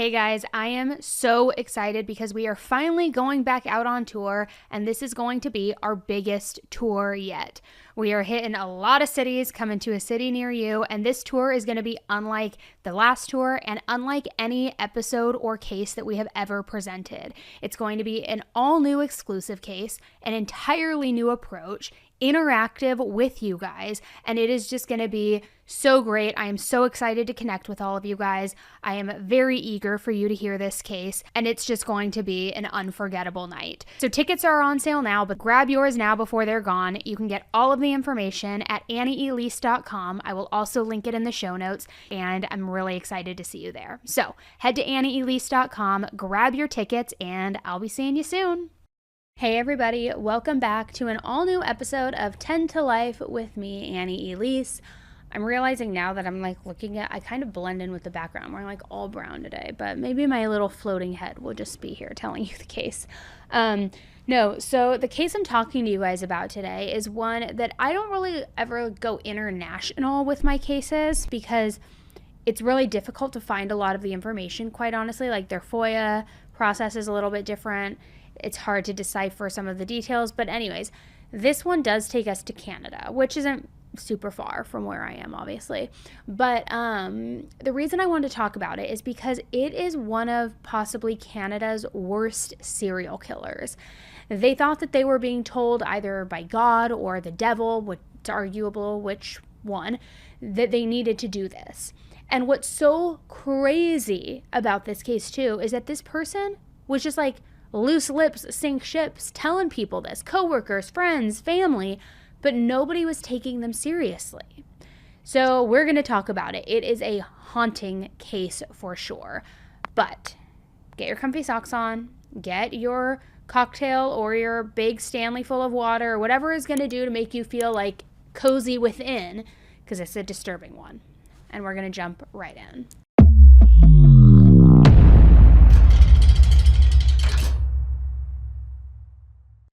Hey guys, I am so excited because we are finally going back out on tour, and this is going to be our biggest tour yet. We are hitting a lot of cities, coming to a city near you, and this tour is going to be unlike the last tour and unlike any episode or case that we have ever presented. It's going to be an all new exclusive case, an entirely new approach, interactive with you guys, and it is just going to be so great. I am so excited to connect with all of you guys. I am very eager for you to hear this case, and it's just going to be an unforgettable night. So tickets are on sale now, but grab yours now before they're gone. You can get all of the information at annieelise.com. I will also link it in the show notes, and I'm really excited to see you there. So head to annieelise.com, grab your tickets, and I'll be seeing you soon. Hey everybody, welcome back to an all-new episode of 10 to Life with me, Annie Elise. I'm realizing now that I'm I kind of blend in with the background. We're all brown today, but maybe my little floating head will just be here telling you the case. So the case I'm talking to you guys about today is one that I don't really ever go international with my cases because it's really difficult to find a lot of the information, quite honestly. Their FOIA process is a little bit different. It's hard to decipher some of the details, but anyways, this one does take us to Canada, which isn't super far from where I am, obviously. But the reason I wanted to talk about it is because it is one of possibly Canada's worst serial killers. They thought that they were being told either by God or the devil, which is arguable which one, that they needed to do this. And what's so crazy about this case too is that this person was just loose lips sink ships, telling people this, coworkers, friends, family, but nobody was taking them seriously. So we're going to talk about it. It is a haunting case for sure. But get your comfy socks on, get your cocktail or your big Stanley full of water, or whatever is going to do to make you feel cozy within, because it's a disturbing one. And we're going to jump right in.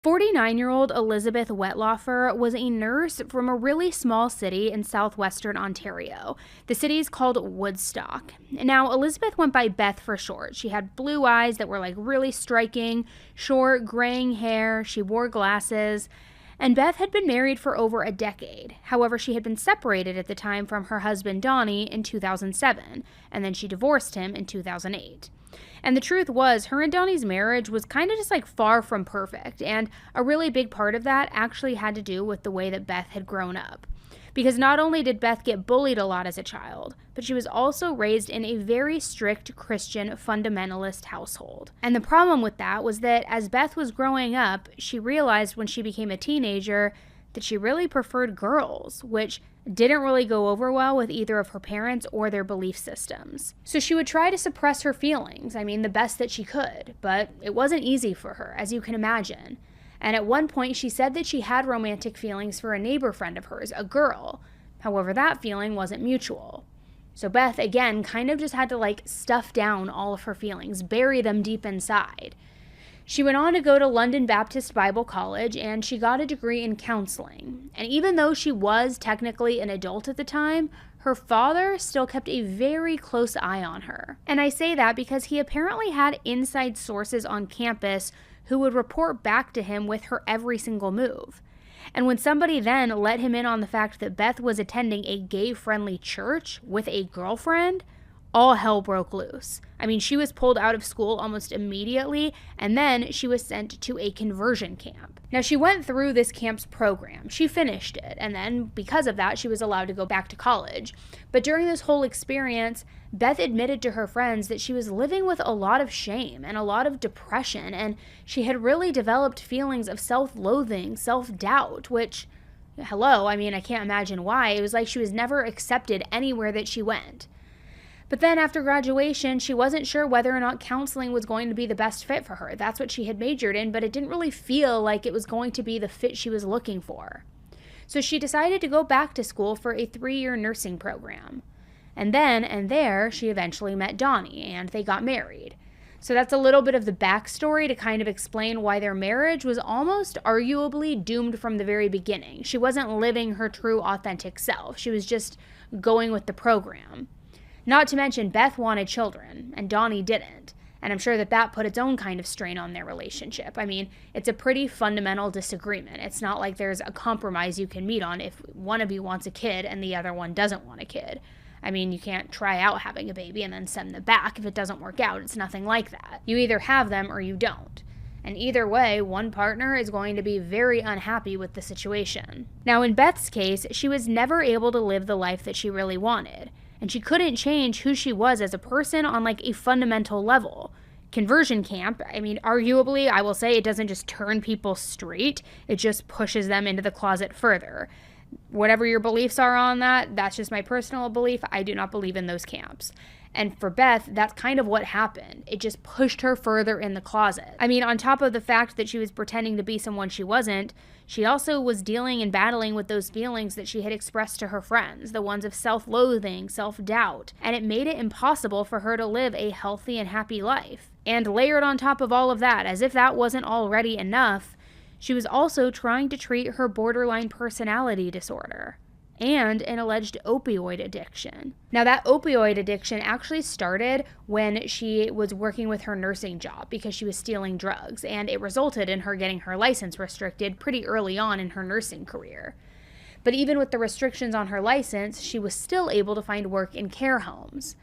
49-year-old Elizabeth Wettlaufer was a nurse from a really small city in southwestern Ontario. The city is called Woodstock. Now, Elizabeth went by Beth for short. She had blue eyes that were really striking, short, graying hair. She wore glasses. And Beth had been married for over a decade. However, she had been separated at the time from her husband Donnie in 2007, and then she divorced him in 2008. And the truth was, her and Donnie's marriage was kind of just far from perfect, and a really big part of that actually had to do with the way that Beth had grown up. Because not only did Beth get bullied a lot as a child, but she was also raised in a very strict Christian fundamentalist household. And the problem with that was that as Beth was growing up, she realized when she became a teenager that she really preferred girls, which didn't really go over well with either of her parents or their belief systems. So she would try to suppress her feelings, the best that she could, but it wasn't easy for her, as you can imagine. And at one point, she said that she had romantic feelings for a neighbor friend of hers, a girl. However, that feeling wasn't mutual. So Beth, again, kind of just had to stuff down all of her feelings, bury them deep inside. She went on to go to London Baptist Bible College, and she got a degree in counseling. And even though she was technically an adult at the time, her father still kept a very close eye on her. And I say that because he apparently had inside sources on campus who would report back to him with her every single move. And when somebody then let him in on the fact that Beth was attending a gay-friendly church with a girlfriend, all hell broke loose. She was pulled out of school almost immediately, and then she was sent to a conversion camp. Now, she went through this camp's program. She finished it, and then, because of that, she was allowed to go back to college. But during this whole experience, Beth admitted to her friends that she was living with a lot of shame and a lot of depression, and she had really developed feelings of self-loathing, self-doubt, which, hello, I can't imagine why. It was she was never accepted anywhere that she went. But then after graduation, she wasn't sure whether or not counseling was going to be the best fit for her. That's what she had majored in, but it didn't really feel like it was going to be the fit she was looking for. So she decided to go back to school for a 3-year nursing program. And then and there, she eventually met Donnie, and they got married. So that's a little bit of the backstory to kind of explain why their marriage was almost arguably doomed from the very beginning. She wasn't living her true, authentic self. She was just going with the program. Not to mention Beth wanted children, and Donnie didn't. And I'm sure that put its own kind of strain on their relationship. I mean, it's a pretty fundamental disagreement. It's not like there's a compromise you can meet on if one of you wants a kid and the other one doesn't want a kid. I mean, you can't try out having a baby and then send them back if it doesn't work out. It's nothing like that. You either have them or you don't. And either way, one partner is going to be very unhappy with the situation. Now, in Beth's case, she was never able to live the life that she really wanted. And she couldn't change who she was as a person on like a fundamental level. Conversion camp, I mean, arguably, I will say it doesn't just turn people straight, it just pushes them into the closet further. Whatever your beliefs are on that, that's just my personal belief. I do not believe in those camps. And for Beth, that's kind of what happened. It just pushed her further in the closet. I mean, on top of the fact that she was pretending to be someone she wasn't, she also was dealing and battling with those feelings that she had expressed to her friends, the ones of self-loathing, self-doubt, and it made it impossible for her to live a healthy and happy life. And layered on top of all of that, as if that wasn't already enough, she was also trying to treat her borderline personality disorder and an alleged opioid addiction. Now, that opioid addiction actually started when she was working with her nursing job because she was stealing drugs, and it resulted in her getting her license restricted pretty early on in her nursing career. But even with the restrictions on her license, she was still able to find work in care homes.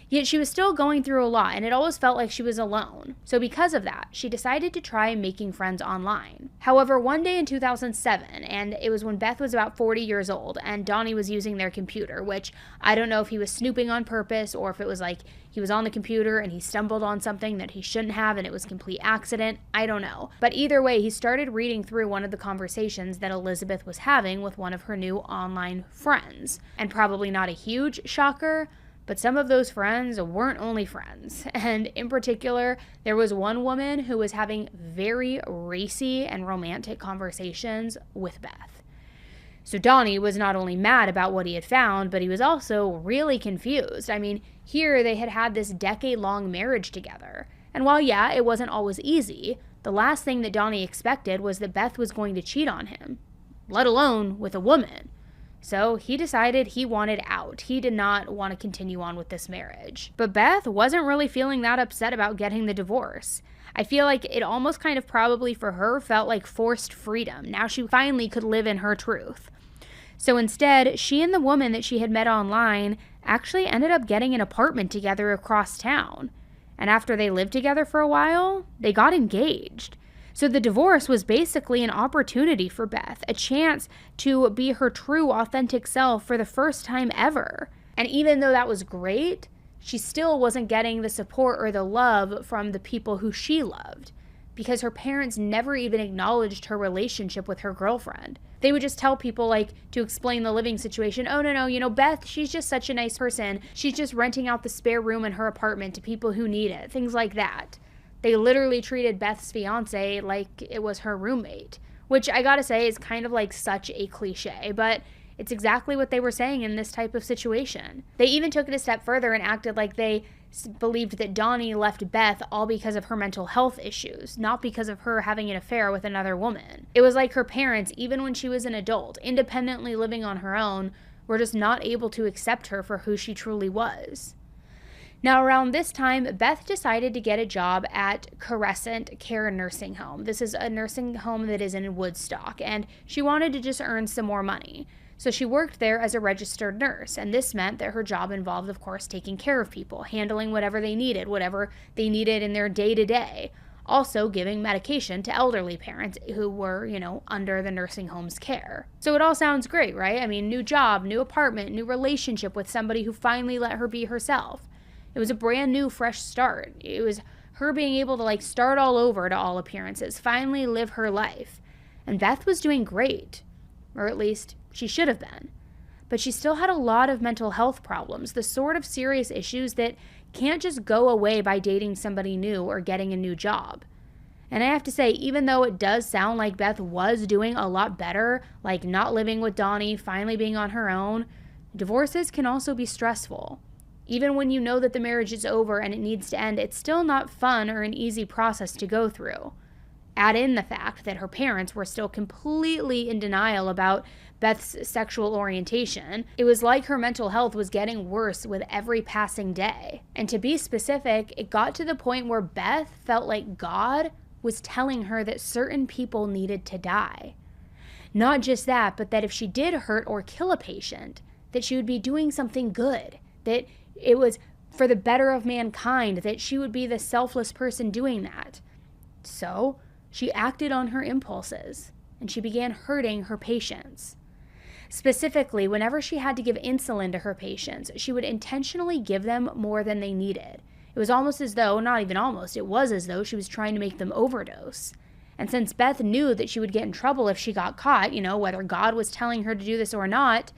Yet she was still going through a lot, and it always felt like she was alone. So because of that, she decided to try making friends online. However, one day in 2007, and it was when Beth was about 40 years old, and Donnie was using their computer, which I don't know if he was snooping on purpose, or if it was like he was on the computer and he stumbled on something that he shouldn't have and it was a complete accident. I don't know. But either way, he started reading through one of the conversations that Elizabeth was having with one of her new online friends. And probably not a huge shocker, but some of those friends weren't only friends. And in particular, there was one woman who was having very racy and romantic conversations with Beth. So Donnie was not only mad about what he had found, but he was also really confused. I mean, here they had had this decade-long marriage together. And while, yeah, it wasn't always easy, the last thing that Donnie expected was that Beth was going to cheat on him, let alone with a woman. So he decided he wanted out. He did not want to continue on with this marriage. But Beth wasn't really feeling that upset about getting the divorce. I feel like it almost kind of probably for her felt like forced freedom. Now she finally could live in her truth. So instead, she and the woman that she had met online actually ended up getting an apartment together across town. And after they lived together for a while, they got engaged. So the divorce was basically an opportunity for Beth, a chance to be her true, authentic self for the first time ever. And even though that was great, she still wasn't getting the support or the love from the people who she loved, because her parents never even acknowledged her relationship with her girlfriend. They would just tell people, like, to explain the living situation, oh, no, Beth, she's just such a nice person. She's just renting out the spare room in her apartment to people who need it, things like that. They literally treated Beth's fiance like it was her roommate, which I gotta say is kind of like such a cliche, but it's exactly what they were saying in this type of situation. They even took it a step further and acted like they believed that Donnie left Beth all because of her mental health issues, not because of her having an affair with another woman. It was like her parents, even when she was an adult, independently living on her own, were just not able to accept her for who she truly was. Now, around this time, Beth decided to get a job at Crescent Care Nursing Home. This is a nursing home that is in Woodstock, and she wanted to just earn some more money. So she worked there as a registered nurse, and this meant that her job involved, of course, taking care of people, handling whatever they needed in their day-to-day. Also giving medication to elderly parents who were, under the nursing home's care. So it all sounds great, right? I mean, new job, new apartment, new relationship with somebody who finally let her be herself. It was a brand new, fresh start. It was her being able to start all over to all appearances, finally live her life. And Beth was doing great, or at least she should have been. But she still had a lot of mental health problems, the sort of serious issues that can't just go away by dating somebody new or getting a new job. And I have to say, even though it does sound like Beth was doing a lot better, like not living with Donnie, finally being on her own, divorces can also be stressful. Even when you know that the marriage is over and it needs to end, it's still not fun or an easy process to go through. Add in the fact that her parents were still completely in denial about Beth's sexual orientation. It was like her mental health was getting worse with every passing day. And to be specific, it got to the point where Beth felt like God was telling her that certain people needed to die. Not just that, but that if she did hurt or kill a patient, that she would be doing something good, that it was for the better of mankind, that she would be the selfless person doing that. So she acted on her impulses, and she began hurting her patients. Specifically, whenever she had to give insulin to her patients, she would intentionally give them more than they needed. It was almost as though, not even almost, it was as though she was trying to make them overdose. And since Beth knew that she would get in trouble if she got caught, whether God was telling her to do this or not,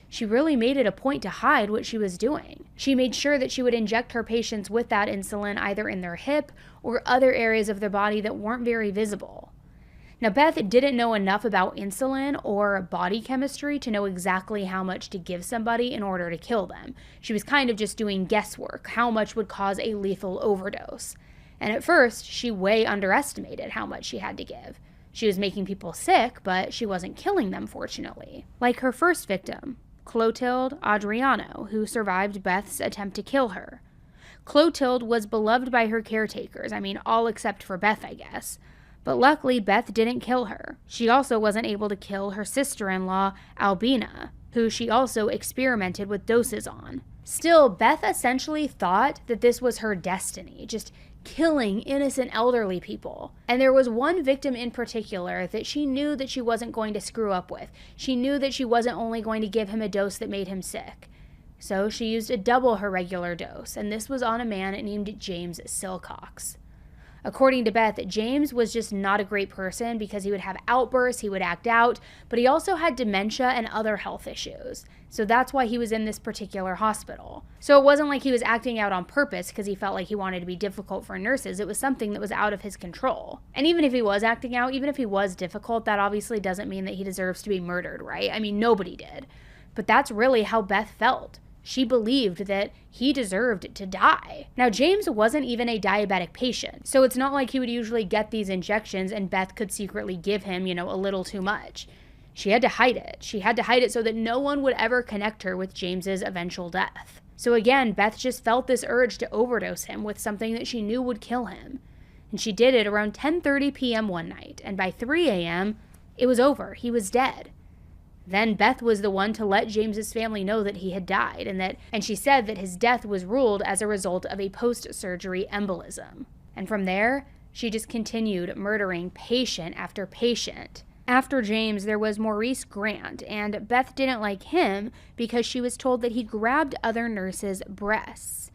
she really made it a point to hide what she was doing. She made sure that she would inject her patients with that insulin either in their hip or other areas of their body that weren't very visible. Now, Beth didn't know enough about insulin or body chemistry to know exactly how much to give somebody in order to kill them. She was kind of just doing guesswork, how much would cause a lethal overdose. And at first, she way underestimated how much she had to give. She was making people sick, but she wasn't killing them, fortunately. Like her first victim, Clotilde Adriano, who survived Beth's attempt to kill her. Clotilde was beloved by her caretakers, all except for Beth, I guess. But luckily, Beth didn't kill her. She also wasn't able to kill her sister-in-law, Albina, who she also experimented with doses on. Still, Beth essentially thought that this was her destiny, just killing innocent elderly people. And there was one victim in particular that she knew that she wasn't going to screw up with. She knew that she wasn't only going to give him a dose that made him sick. So she used a double her regular dose, and this was on a man named James Silcox. According to Beth, James was just not a great person because he would have outbursts, he would act out, but he also had dementia and other health issues. So that's why he was in this particular hospital. So it wasn't like he was acting out on purpose because he felt like he wanted to be difficult for nurses. It was something that was out of his control. And even if he was acting out, even if he was difficult, that obviously doesn't mean that he deserves to be murdered, right? Nobody did. But that's really how Beth felt. She believed that he deserved to die. Now, James wasn't even a diabetic patient, so it's not like he would usually get these injections and Beth could secretly give him, a little too much. She had to hide it. She had to hide it so that no one would ever connect her with James's eventual death. So again, Beth just felt this urge to overdose him with something that she knew would kill him. And she did it around 10:30 p.m. one night, and by 3 a.m., it was over. He was dead. Then Beth was the one to let James's family know that he had died, and she said that his death was ruled as a result of a post-surgery embolism. And from there, she just continued murdering patient after patient. After James, there was Maurice Grant, and Beth didn't like him because she was told that he grabbed other nurses' breasts.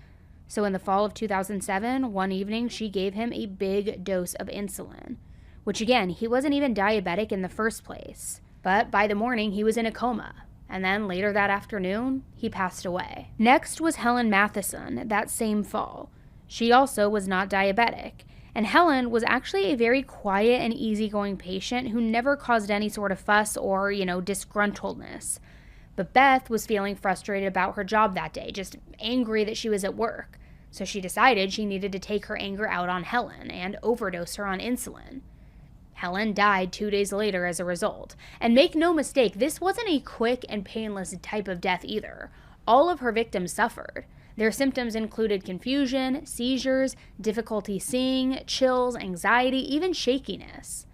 So in the fall of 2007, one evening, she gave him a big dose of insulin, which again, he wasn't even diabetic in the first place. But by the morning, he was in a coma. And then later that afternoon, he passed away. Next was Helen Matheson that same fall. She also was not diabetic. And Helen was actually a very quiet and easygoing patient who never caused any sort of fuss or, disgruntledness. But Beth was feeling frustrated about her job that day, just angry that she was at work. So she decided she needed to take her anger out on Helen and overdose her on insulin. Helen died 2 days later as a result. And make no mistake, this wasn't a quick and painless type of death either. All of her victims suffered. Their symptoms included confusion, seizures, difficulty seeing, chills, anxiety, even shakiness.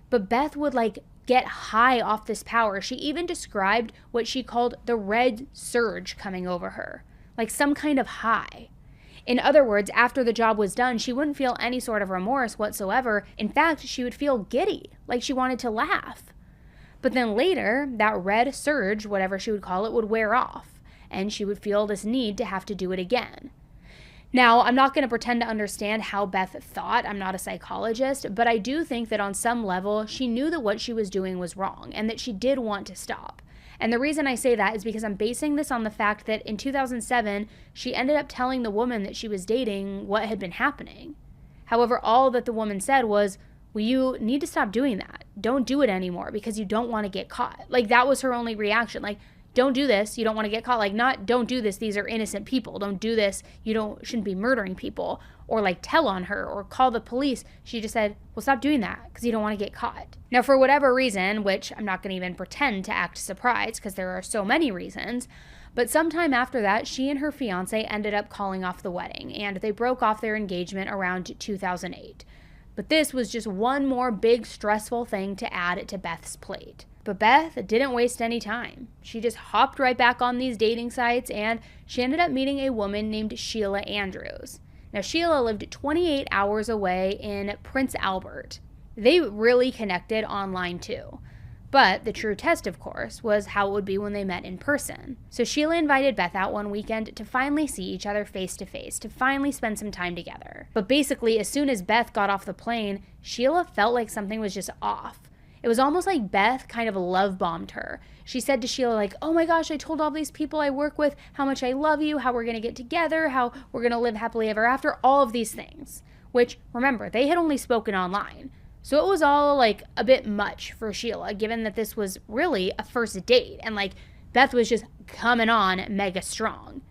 But Beth would get high off this power. She even described what she called the red surge coming over her, like some kind of high. In other words, after the job was done, she wouldn't feel any sort of remorse whatsoever. In fact, she would feel giddy, like she wanted to laugh. But then later, that red surge, whatever she would call it, would wear off, and she would feel this need to have to do it again. Now, I'm not going to pretend to understand how Beth thought. I'm not a psychologist, but I do think that on some level, she knew that what she was doing was wrong and that she did want to stop. And the reason I say that is because I'm basing this on the fact that in 2007, she ended up telling the woman that she was dating what had been happening. However, all that the woman said was, well, you need to stop doing that. Don't do it anymore because you don't want to get caught. That was her only reaction. don't do this, you don't want to get caught. Like, not don't do this, these are innocent people. Don't do this, shouldn't be murdering people. Or like tell on her or call the police. She just said, well, stop doing that because you don't want to get caught. Now, for whatever reason, which I'm not going to even pretend to act surprised because there are so many reasons, but sometime after that, she and her fiance ended up calling off the wedding, and they broke off their engagement around 2008. But this was just one more big stressful thing to add to Beth's plate. But Beth didn't waste any time. She just hopped right back on these dating sites, and she ended up meeting a woman named Sheila Andrews. Now, Sheila lived 28 hours away in Prince Albert. They really connected online too. But the true test, of course, was how it would be when they met in person. So Sheila invited Beth out one weekend to finally see each other face to face, to finally spend some time together. But basically, as soon as Beth got off the plane, Sheila felt like something was just off. It was almost like Beth kind of love bombed her. She said to Sheila, like, oh my gosh, I told all these people I work with how much I love you, how we're going to get together, how we're going to live happily ever after, all of these things. Which, remember, they had only spoken online. So it was all like a bit much for Sheila, given that this was really a first date and like Beth was just coming on mega strong.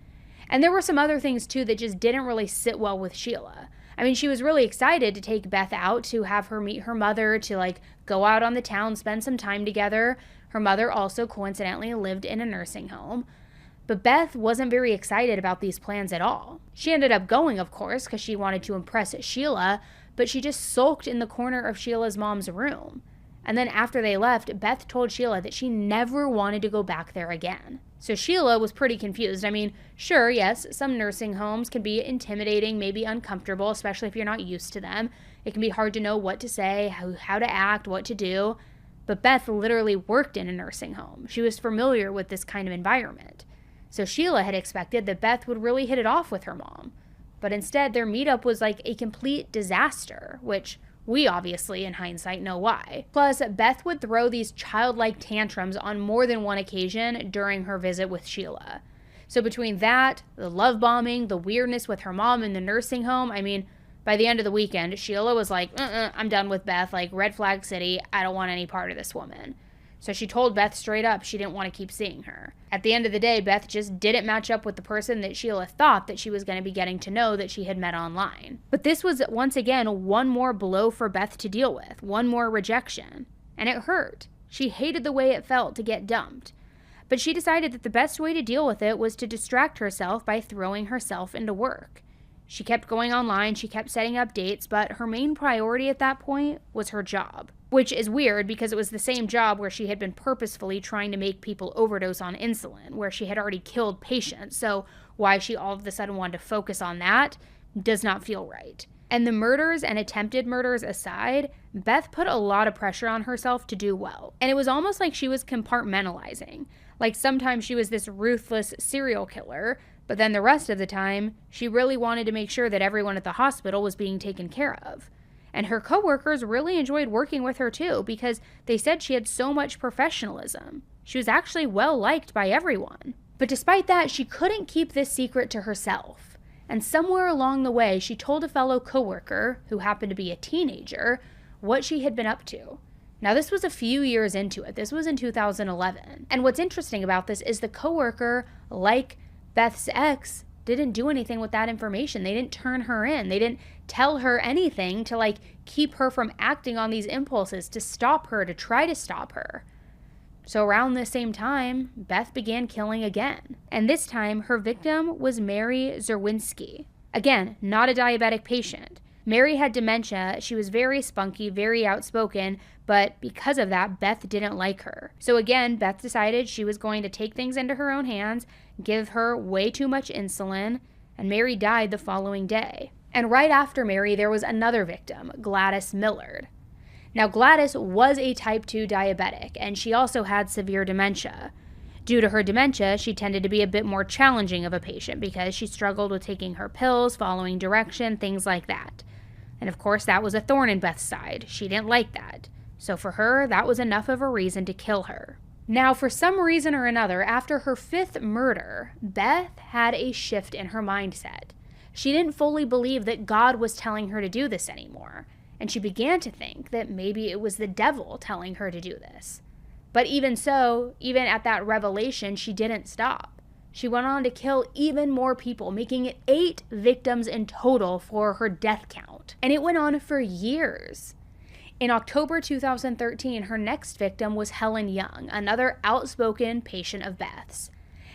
And there were some other things too that just didn't really sit well with Sheila. I mean, she was really excited to take Beth out, to have her meet her mother, to like go out on the town, spend some time together. Her mother also coincidentally lived in a nursing home. But Beth wasn't very excited about these plans at all. She ended up going, of course, because she wanted to impress Sheila, but she just sulked in the corner of Sheila's mom's room. And then after they left, Beth told Sheila that she never wanted to go back there again. So Sheila was pretty confused. I mean, sure, yes, some nursing homes can be intimidating, maybe uncomfortable, especially if you're not used to them. It can be hard to know what to say, how to act, what to do. But Beth literally worked in a nursing home. She was familiar with this kind of environment. So Sheila had expected that Beth would really hit it off with her mom. But instead, their meetup was like a complete disaster, which we obviously, in hindsight, know why. Plus, Beth would throw these childlike tantrums on more than one occasion during her visit with Sheila. So between that, the love bombing, the weirdness with her mom in the nursing home, I mean, by the end of the weekend, Sheila was like, I'm done with Beth, like, red flag city, I don't want any part of this woman. So she told Beth straight up she didn't want to keep seeing her. At the end of the day, Beth just didn't match up with the person that Sheila thought that she was going to be getting to know that she had met online. But this was, once again, one more blow for Beth to deal with, one more rejection. And it hurt. She hated the way it felt to get dumped. But she decided that the best way to deal with it was to distract herself by throwing herself into work. She kept going online, she kept setting up dates, but her main priority at that point was her job. Which is weird because it was the same job where she had been purposefully trying to make people overdose on insulin, where she had already killed patients. So why she all of a sudden wanted to focus on that does not feel right. And the murders and attempted murders aside, Beth put a lot of pressure on herself to do well. And it was almost like she was compartmentalizing. Like sometimes she was this ruthless serial killer, but then the rest of the time, she really wanted to make sure that everyone at the hospital was being taken care of. And her coworkers really enjoyed working with her too, because they said she had so much professionalism. She was actually well liked by everyone. But despite that, she couldn't keep this secret to herself. And somewhere along the way, she told a fellow coworker, who happened to be a teenager, what she had been up to. Now, this was a few years into it. This was in 2011. And what's interesting about this is the coworker, like Beth's ex, didn't do anything with that information. They didn't turn her in. They didn't tell her anything to like keep her from acting on these impulses, to stop her, to try to stop her. So around the same time, Beth began killing again. And this time, her victim was Mary Zerwinski. Again, not a diabetic patient. Mary had dementia. She was very spunky, very outspoken, but because of that, Beth didn't like her. So again, Beth decided she was going to take things into her own hands, give her way too much insulin, and Mary died the following day. And right after Mary, there was another victim, Gladys Millard. Now, Gladys was a type 2 diabetic, and she also had severe dementia. Due to her dementia, she tended to be a bit more challenging of a patient because she struggled with taking her pills, following direction, things like that. And of course, that was a thorn in Beth's side. She didn't like that. So for her, that was enough of a reason to kill her. Now, for some reason or another, after her 5th murder, Beth had a shift in her mindset. She didn't fully believe that God was telling her to do this anymore, and she began to think that maybe it was the devil telling her to do this. But even so, even at that revelation, she didn't stop. She went on to kill even more people, making it 8 victims in total for her death count. And it went on for years. In October 2013, her next victim was Helen Young, another outspoken patient of Beth's.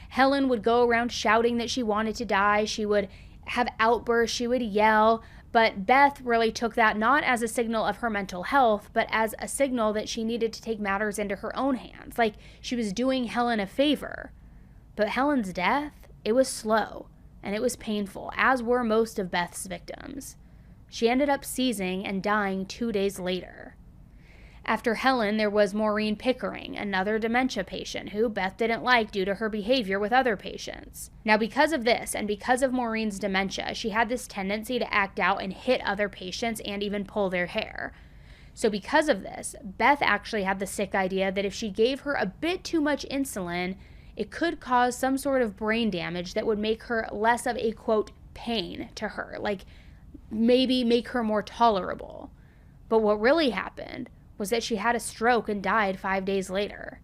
Helen would go around shouting that she wanted to die. She would have outbursts. She would yell. But Beth really took that not as a signal of her mental health, but as a signal that she needed to take matters into her own hands. Like she was doing Helen a favor. But Helen's death, it was slow and it was painful, as were most of Beth's victims. She ended up seizing and dying 2 days later. After Helen, there was Maureen Pickering, another dementia patient who Beth didn't like due to her behavior with other patients. Now, because of this and because of Maureen's dementia, she had this tendency to act out and hit other patients and even pull their hair. So because of this, Beth actually had the sick idea that if she gave her a bit too much insulin, it could cause some sort of brain damage that would make her less of a, quote, pain to her, like maybe make her more tolerable. But what really happened was that she had a stroke and died 5 days later.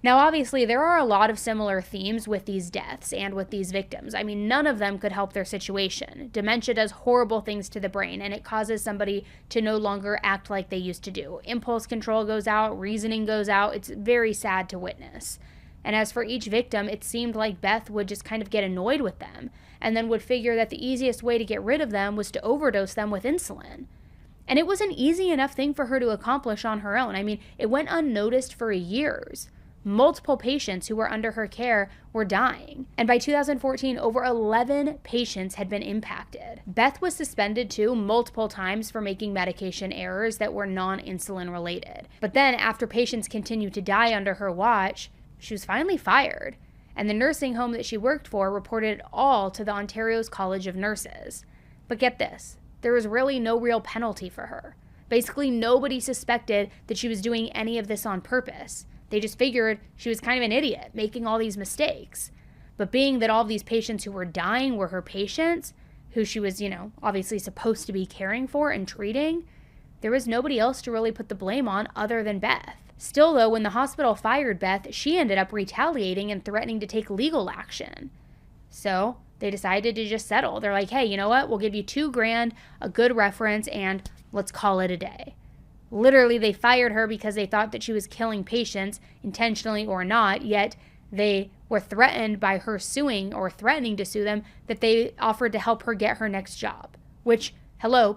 Now, obviously, there are a lot of similar themes with these deaths and with these victims. I mean, none of them could help their situation. Dementia does horrible things to the brain, and it causes somebody to no longer act like they used to do. Impulse control goes out, reasoning goes out. It's very sad to witness. And as for each victim, it seemed like Beth would just kind of get annoyed with them and then would figure that the easiest way to get rid of them was to overdose them with insulin. And it was an easy enough thing for her to accomplish on her own. I mean, it went unnoticed for years. Multiple patients who were under her care were dying. And by 2014, over 11 patients had been impacted. Beth was suspended too multiple times for making medication errors that were non-insulin related. But then after patients continued to die under her watch, she was finally fired. And the nursing home that she worked for reported it all to the Ontario's College of Nurses. But get this. There was really no real penalty for her. Basically, nobody suspected that she was doing any of this on purpose. They just figured she was kind of an idiot, making all these mistakes. But being that all of these patients who were dying were her patients, who she was, obviously supposed to be caring for and treating, there was nobody else to really put the blame on other than Beth. Still, though, when the hospital fired Beth, she ended up retaliating and threatening to take legal action. So they decided to just settle. They're like, hey, you know what? We'll give you $2,000, a good reference, and let's call it a day. Literally, they fired her because they thought that she was killing patients, intentionally or not, yet they were threatened by her suing or threatening to sue them that they offered to help her get her next job, which,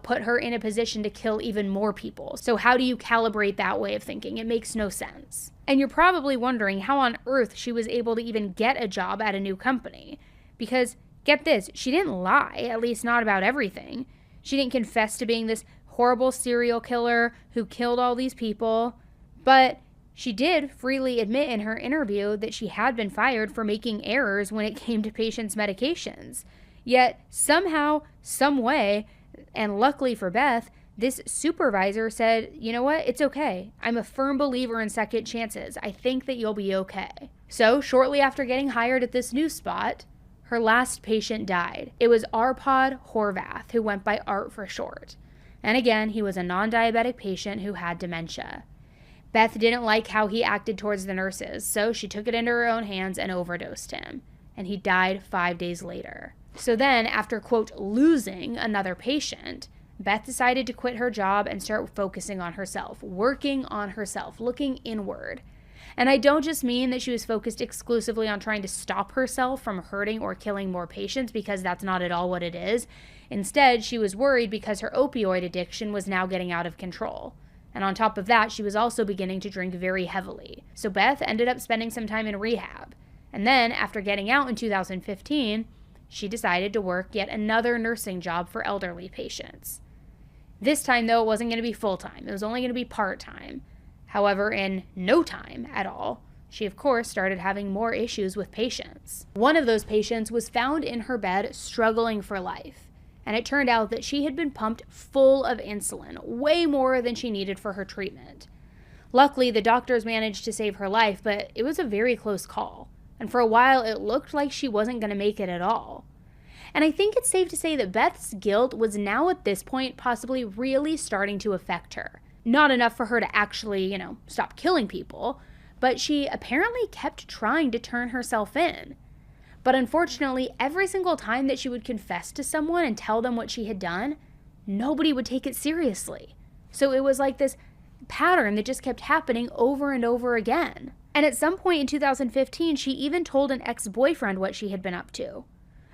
put her in a position to kill even more people. So how do you calibrate that way of thinking? It makes no sense. And you're probably wondering how on earth she was able to even get a job at a new company. Because, get this, she didn't lie, at least not about everything. She didn't confess to being this horrible serial killer who killed all these people. But she did freely admit in her interview that she had been fired for making errors when it came to patients' medications. Yet, somehow, some way, and luckily for Beth, this supervisor said, you know what, it's okay. I'm a firm believer in second chances. I think that you'll be okay. So, shortly after getting hired at this new spot, her last patient died. It was Arpad Horvath, who went by Art for short. And again, he was a non-diabetic patient who had dementia. Beth didn't like how he acted towards the nurses, so she took it into her own hands and overdosed him. And he died 5 days later. So then, after, quote, losing another patient, Beth decided to quit her job and start focusing on herself, working on herself, looking inward. And I don't just mean that she was focused exclusively on trying to stop herself from hurting or killing more patients, because that's not at all what it is. Instead, she was worried because her opioid addiction was now getting out of control. And on top of that, she was also beginning to drink very heavily. So Beth ended up spending some time in rehab. And then, after getting out in 2015, she decided to work yet another nursing job for elderly patients. This time, though, it wasn't going to be full-time. It was only going to be part-time. However, in no time at all, she, of course, started having more issues with patients. One of those patients was found in her bed struggling for life. And it turned out that she had been pumped full of insulin, way more than she needed for her treatment. Luckily, the doctors managed to save her life, but it was a very close call. And for a while, it looked like she wasn't going to make it at all. And I think it's safe to say that Beth's guilt was now at this point possibly really starting to affect her. Not enough for her to actually, stop killing people, but she apparently kept trying to turn herself in. But unfortunately, every single time that she would confess to someone and tell them what she had done, nobody would take it seriously. So it was like this pattern that just kept happening over and over again. And at some point in 2015, she even told an ex-boyfriend what she had been up to.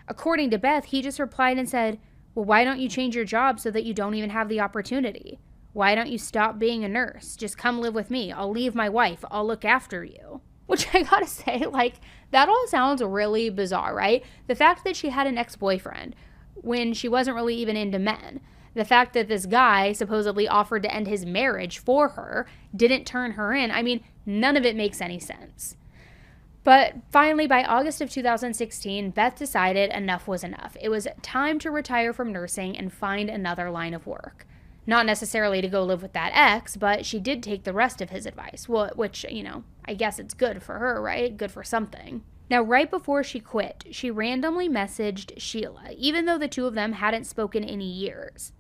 According to Beth, he just replied and said, "Well, why don't you change your job so that you don't even have the opportunity? Why don't you stop being a nurse? Just come live with me. I'll leave my wife. I'll look after you." Which I gotta say, like, that all sounds really bizarre, right? The fact that she had an ex-boyfriend when she wasn't really even into men. The fact that this guy supposedly offered to end his marriage for her, didn't turn her in. I mean, none of it makes any sense. But finally, by August of 2016, Beth decided enough was enough. It was time to retire from nursing and find another line of work. Not necessarily to go live with that ex, but she did take the rest of his advice, which, I guess it's good for her, right? Good for something. Now, right before she quit, she randomly messaged Sheila, even though the two of them hadn't spoken in years.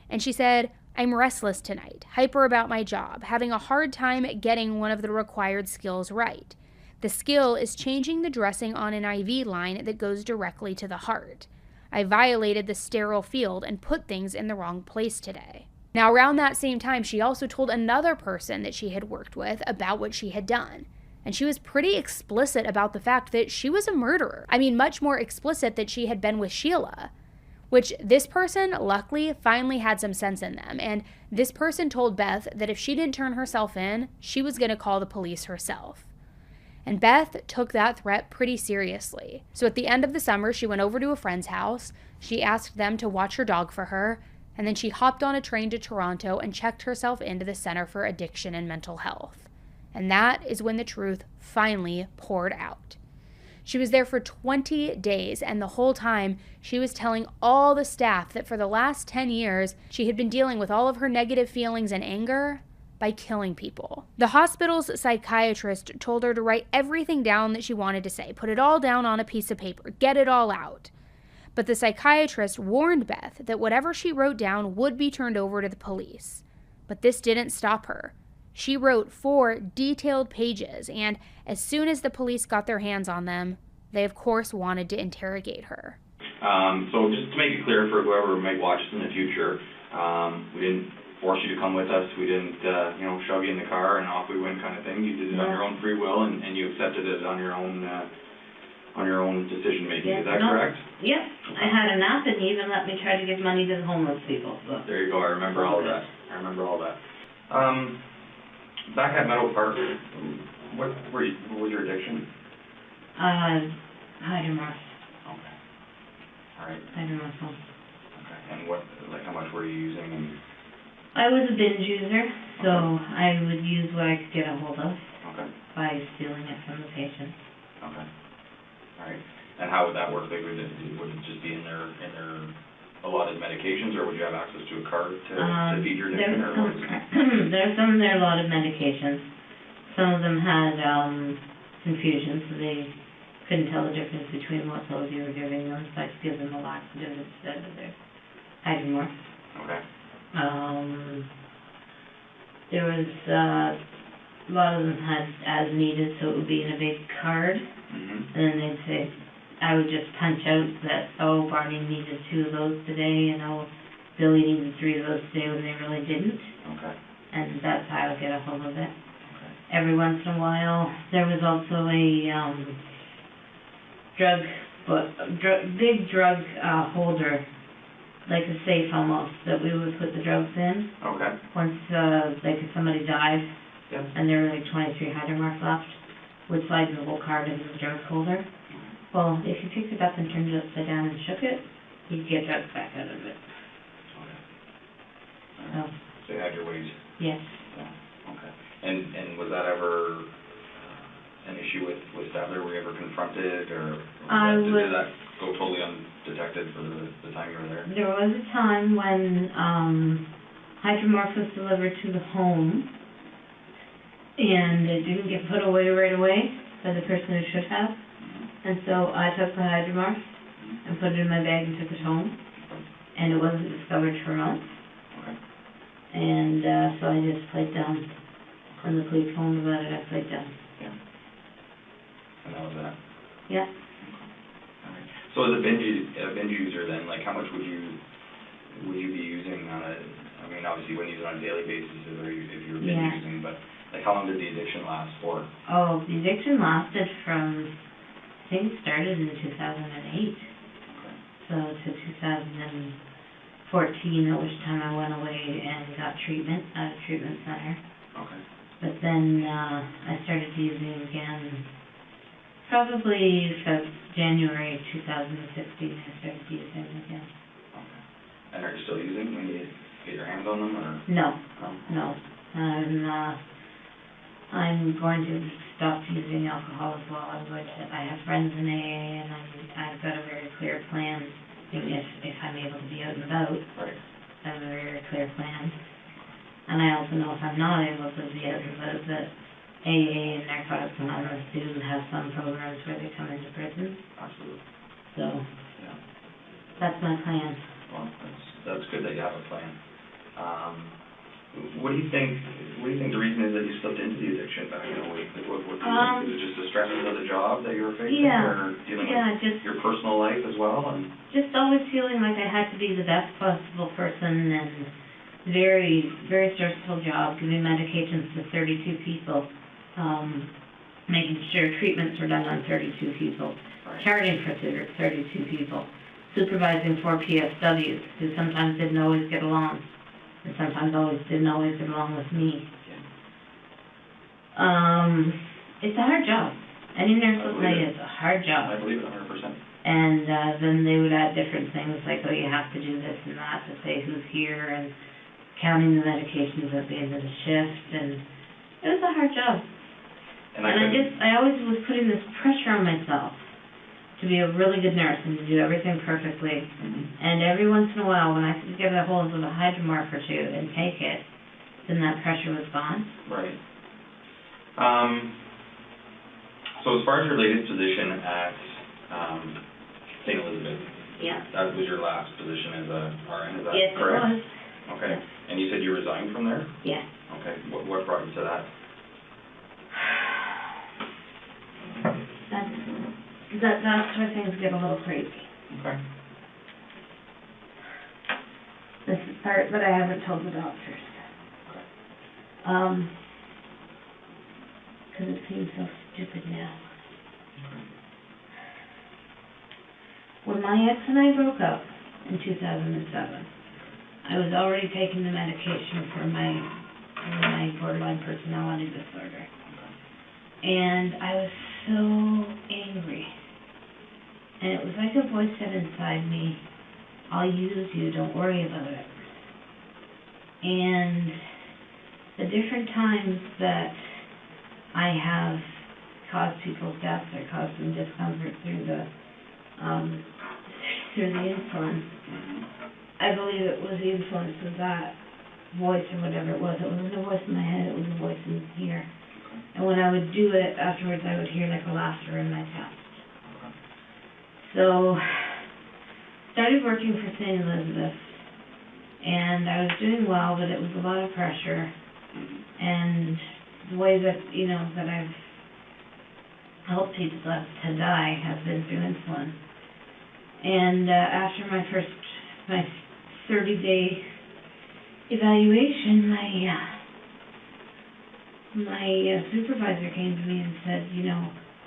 And she said, "I'm restless tonight, hyper about my job, having a hard time getting one of the required skills right. The skill is changing the dressing on an IV line that goes directly to the heart. I violated the sterile field and put things in the wrong place today." Now, around that same time, she also told another person that she had worked with about what she had done. And she was pretty explicit about the fact that she was a murderer. I mean, much more explicit that she had been with Sheila. Which this person, luckily, finally had some sense in them. And this person told Beth that if she didn't turn herself in, she was going to call the police herself. And Beth took that threat pretty seriously. So at the end of the summer, she went over to a friend's house. She asked them to watch her dog for her. And then she hopped on a train to Toronto and checked herself into the Center for Addiction and Mental Health. And that is when the truth finally poured out. She was there for 20 days, and the whole time she was telling all the staff that for the last 10 years, she had been dealing with all of her negative feelings and anger by killing people. The hospital's psychiatrist told her to write everything down that she wanted to say, put it all down on a piece of paper, get it all out. But the psychiatrist warned Beth that whatever she wrote down would be turned over to the police. But this didn't stop her. She wrote 4 detailed pages, and as soon as the police got their hands on them, they of course wanted to interrogate her. So just to make it clear for whoever might watch this in the future, we didn't force you to come with us. We didn't, shove you in the car and off we went kind of thing. You did it on your own free will, and you accepted it on your own decision making. Is that correct? Yep. I had a nap, and you even let me try to give money to the homeless people. So. There you go. I remember all that. Back at Meadow Park, what was your addiction? Hydromorph. Okay. All right. Hydromorph. Okay. And how much were you using? I was a binge user, so I would use what I could get a hold of. Okay. By stealing it from the patient. Okay. All right. And how would that work? Would it just be in their allotted medications, or would you have access to a card to feed your addiction? There's some of their allotted medications. Some of them had confusion, so they couldn't tell the difference between what pills you were giving them, so I could give them a laxative instead of their hydromorph. Okay. There was a lot of them had as needed, so it would be in a big card, and then they'd say, I would just punch out that, Barney needed 2 of those today, and Billy needed 3 of those today when they really didn't. Okay. And that's how I would get a hold of it. Okay. Every once in a while, there was also a big drug holder, like a safe almost, that we would put the drugs in. Okay. Once, if somebody died, yes. And there were 23 hydromorphs left, would slide the whole card into the drug holder. Well, if you picked it up and turned it upside down and shook it, you'd get drugs back out of it. Okay. So you had your ways. Yes. Yeah. Okay. And was that ever an issue with Stadler? Were you ever confronted, or did that go totally undetected for the time you were there? There was a time when hydromorph was delivered to the home, and it didn't get put away right away by the person who should have. And so I took the hydromorph and put it in my bag and took it home, and it wasn't discovered for months. Okay. And so I just played dumb. When the police phoned about it, I played dumb. Yeah. And that was that? Yeah. Okay. So as a binge user then, like how much would you be using on a, I mean, obviously you wouldn't use it on a daily basis if you were binge Yeah. using, but like how long did the addiction last for? Oh, the addiction lasted from, I think it started in 2008. Okay. So to 2014, at which time I went away and got treatment at a treatment center. Okay. But then I started using again, probably January 2016, I started using again. Okay. And are you still using when you get your hands on them, or? No, No? no. I'm going to stop using alcohol as well. I have friends in AA, and I've got a very clear plan. If I'm able to be out and about, Right. I have a very clear plan. And I also know if I'm not able to be out and about, that AA and Narcotics Anonymous do have some programs where they come into prison. Absolutely. So Yeah. that's my plan. Well, that's good that you have a plan. What do you think the reason is that you slipped into the addiction back in 08? Like, what do you think? Is it just the stresses of the job that you were facing, or dealing with your personal life as well? And just always feeling like I had to be the best possible person, and very, very stressful job, giving medications to 32 people, making sure treatments were done on 32 people, right. charting for 32 people, supervising 4 PSWs who sometimes didn't always get along, and sometimes didn't always get along with me. Yeah. It's a hard job. Any nurse will tell you it's a hard job. I believe it 100%. And then they would add different things like, oh, you have to do this and that to say who's here, and counting the medications at the end of the shift, and it was a hard job. And I always was putting this pressure on myself to be a really good nurse and to do everything perfectly. Mm-hmm. And every once in a while, when I could get a hold of a hydromorph or two and take it, then that pressure was gone. Right. So as far as your latest position at St. Elizabeth, Yeah. that was your last position as a RN, is that Yes, correct? it was. Okay. Yes. And you said you resigned from there? Yeah. Okay. What brought you to that? That's where things get a little crazy. Okay. This is part that I haven't told the doctors. Because it seems so stupid now. Okay. When my ex and I broke up in 2007, I was already taking the medication for my borderline personality disorder. And I was so angry. And it was like a voice said inside me, I'll use you, don't worry about it. And the different times that I have caused people's deaths or caused them discomfort through the insulin, I believe it was the influence of that voice or whatever it was. It wasn't a voice in my head, it was a voice in here. And when I would do it, afterwards I would hear like a laughter in my chest. So, started working for St. Elizabeth, and I was doing well, but it was a lot of pressure. And the way that, that I've helped people to die has been through insulin. And after my 30-day evaluation, my supervisor came to me and said,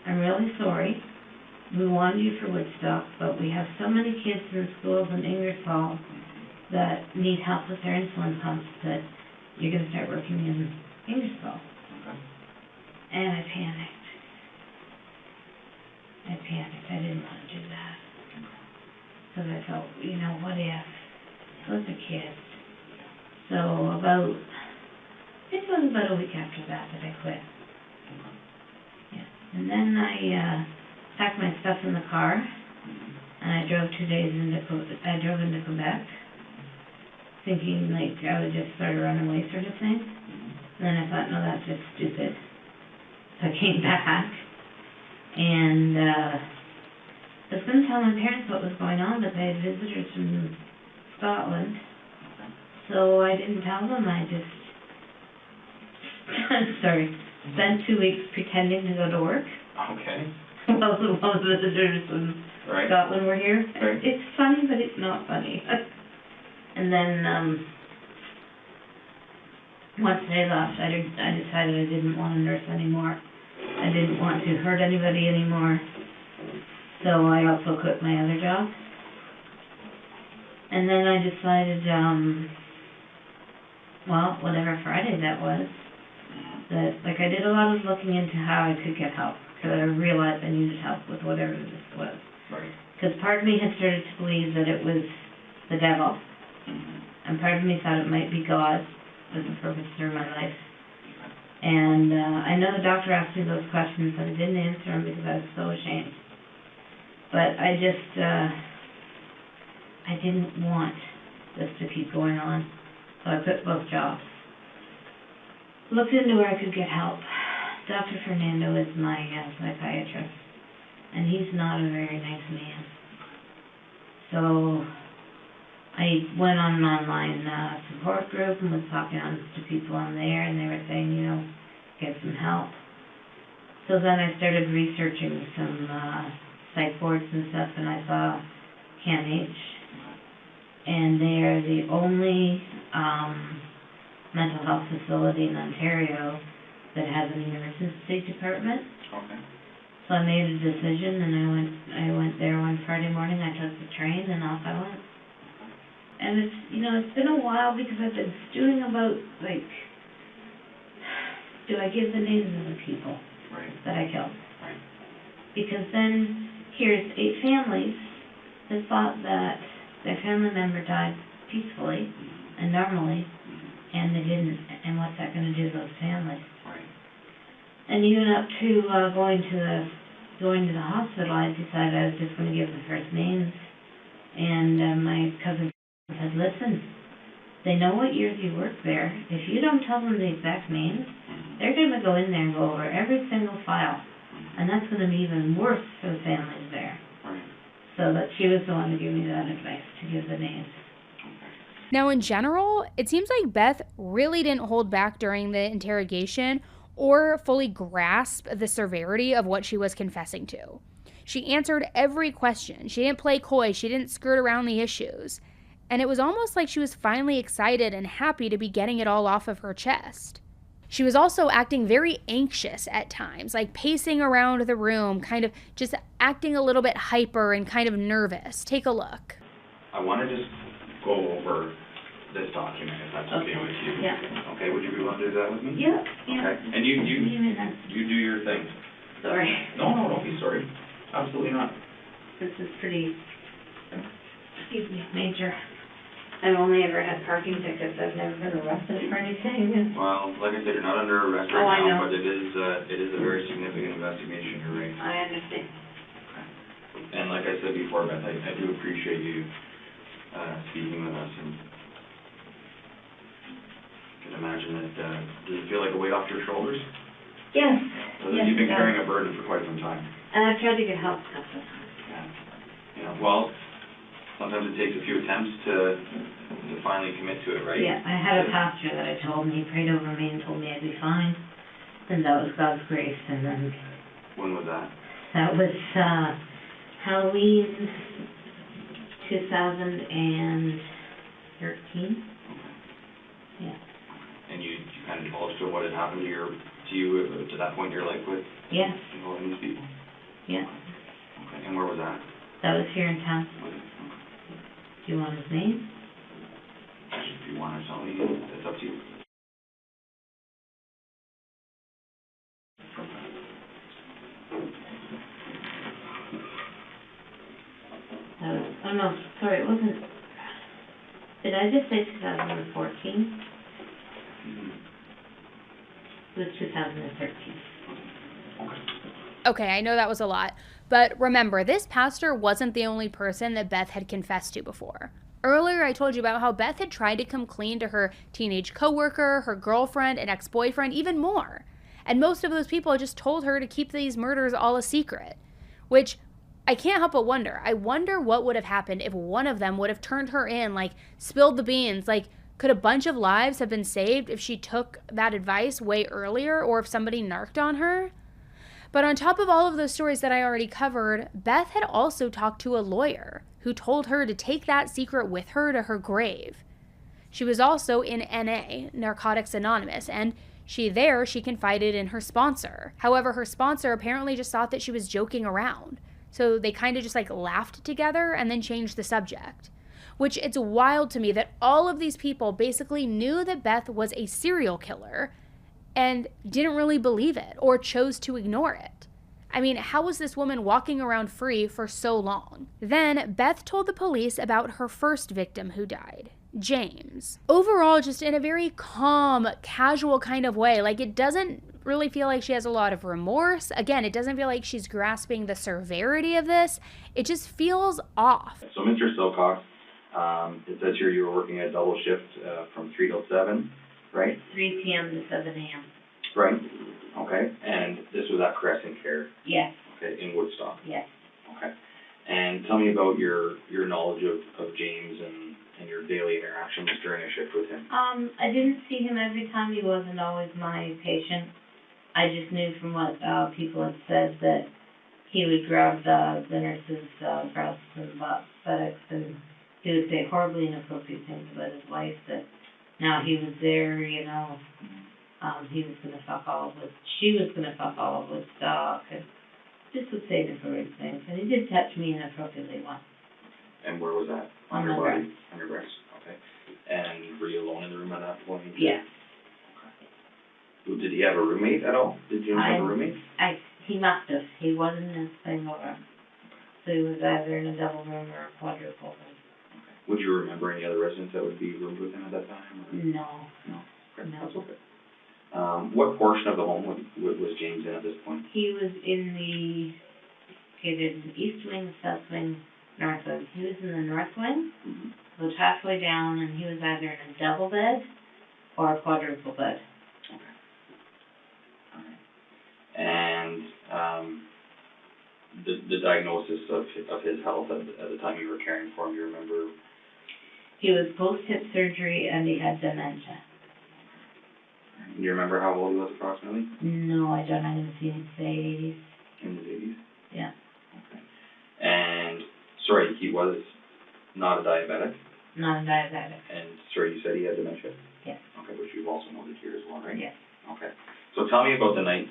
I'm really sorry. We wanted you for Woodstock, but we have so many kids in schools in Ingersoll that need help with their insulin pumps that you're going to start working in Ingersoll. Okay. And I panicked. I didn't want to do that. Because I felt, what if? Those are kids. So it was about a week after that I quit. Yeah. And then I packed my stuff in the car, and I drove 2 days into Quebec, thinking like I would just sort of run away sort of thing. And then I thought, no, that's just stupid. So I came back, and I was going to tell my parents what was going on, but they had visitors from Scotland, so I didn't tell them. I just, sorry, spent 2 weeks pretending to go to work Okay, while the visitors from right. Scotland were here. Right. It's funny, but it's not funny. And then, once they left, I decided I didn't want to nurse anymore. I didn't want to hurt anybody anymore. So I also quit my other job. And then I decided, well, whatever Friday that was, that, like, I did a lot of looking into how I could get help, because I realized I needed help with whatever this was. Right. Because part of me had started to believe that it was the devil, and part of me thought it might be God as a purpose through my life. And I know the doctor asked me those questions, and I didn't answer them because I was so ashamed. But I just, I didn't want this to keep going on, so I quit both jobs. Looked into where I could get help. Dr. Fernando is my psychiatrist, and he's not a very nice man. So I went on an online support group and was talking to people on there, and they were saying, you know, get some help. So then I started researching some psych boards and stuff, and I saw CAMH, and they are the only mental health facility in Ontario that has an emergency department. Okay. So I made a decision, and I went there one Friday morning. I took the train, and off I went. And it's, you know, it's been a while because I've been stewing about, like, do I give the names of the people Right. that I killed? Right. Because then here's 8 families that thought that their family member died peacefully and normally, and they didn't. And what's that going to do to those families? Right. And even up to going to the hospital, I decided I was just going to give the first names. And my cousin said, listen, they know what years you worked there. If you don't tell them the exact names, they're going to go in there and go over every single file. And that's going to be even worse for the families there. Right. So that she was the one to give me that advice, to give the names. Now, in general, it seems like Beth really didn't hold back during the interrogation or fully grasp the severity of what she was confessing to. She answered every question. She didn't play coy. She didn't skirt around the issues. And it was almost like she was finally excited and happy to be getting it all off of her chest. She was also acting very anxious at times, like pacing around the room, kind of just acting a little bit hyper and kind of nervous. Take a look. I want to just go over this document, if that's okay with you. Yeah. Okay, would you be willing to do that with me? Yeah. Okay, and you do your thing. Sorry. No, don't be sorry. Absolutely not. This is pretty, excuse me, major. I've only ever had parking tickets. I've never been arrested for anything. Well, like I said, you're not under arrest Oh, I right know. now, but it is a very significant investigation, you're right. I understand. And like I said before, Beth, I do appreciate you speaking with us, and I can imagine that, does it feel like a weight off your shoulders? Yes. So Yes, you've been it does. carrying a burden for quite some time. And I've tried to get help a couple of times. Yeah. You know, well, sometimes it takes a few attempts to finally commit to it, right? Yeah, I had a pastor that I told me, he prayed over me and told me I'd be fine. And that was God's grace. And then When was that? that was Halloween 2013. Yeah. And you kind of divulged to what had happened to you to that point in your life with Yes. involving these people? Yeah. Okay, and where was that? That was here in town. Was it? Do you want his name? If you want to tell me, it's up to you. That was, oh no, sorry, it wasn't. Did I just say 2014? It was 2013. Okay, I know that was a lot, but remember, this pastor wasn't the only person that Beth had confessed to before. Earlier, I told you about how Beth had tried to come clean to her teenage coworker, her girlfriend, and ex-boyfriend, even more. And most of those people just told her to keep these murders all a secret, which I can't help but wonder. I wonder what would have happened if one of them would have turned her in, like spilled the beans, like Could a bunch of lives have been saved if she took that advice way earlier, or if somebody narked on her? But on top of all of those stories that I already covered, Beth had also talked to a lawyer who told her to take that secret with her to her grave. She was also in NA, Narcotics Anonymous, and she confided in her sponsor. However, her sponsor apparently just thought that she was joking around. So they kind of just laughed together and then changed the subject. Which, it's wild to me that all of these people basically knew that Beth was a serial killer and didn't really believe it or chose to ignore it. I mean, how was this woman walking around free for so long? Then Beth told the police about her first victim who died, James. Overall, just in a very calm, casual kind of way. It doesn't really feel like she has a lot of remorse. Again, it doesn't feel like she's grasping the severity of this. It just feels off. So, Mr. Silcox, it says here you were working a double shift from 3 till 7, right? 3 p.m. to 7 a.m. Right. Okay. And this was at Crescent Care? Yes. Okay, in Woodstock? Yes. Okay. And tell me about your knowledge of James and your daily interactions during a shift with him. I didn't see him every time. He wasn't always my patient. I just knew from what people had said that he would grab the nurse's breasts and buttocks, and he would say horribly inappropriate things about his wife, that now he was there, he was going to fuck all of she was going to fuck all of Woodstock, and just would say inappropriate things. And he did touch me inappropriately once. And where was that? On your my body? breast. On your breast. Okay. And were you alone in the room at that point? Yes. Okay. Did he have a roommate at all? Did James have a roommate? He must have. He wasn't in a single room. So he was either in a double room or a quadruple room. Okay. Would you remember any other residents that would be roomed with him at that time? Or? No. No. Okay. No. That's okay. What portion of the home was James in at this point? He was in the east wing, south wing, north wing. He was in the north wing, was halfway down, and he was either in a double bed or a quadruple bed. Okay. All right. And the diagnosis of his health at the time you were caring for him, you remember? He was post-hip surgery and he had dementia. Do you remember how old he was approximately? No, I don't. I'm going to see him say 80s. In his 80s? Yeah. Okay. And, sorry, he was not a diabetic? Not a diabetic. And, sorry, you said he had dementia? Yes. Okay, which you've also noted here as well, right? Yes. Okay. So tell me about the night.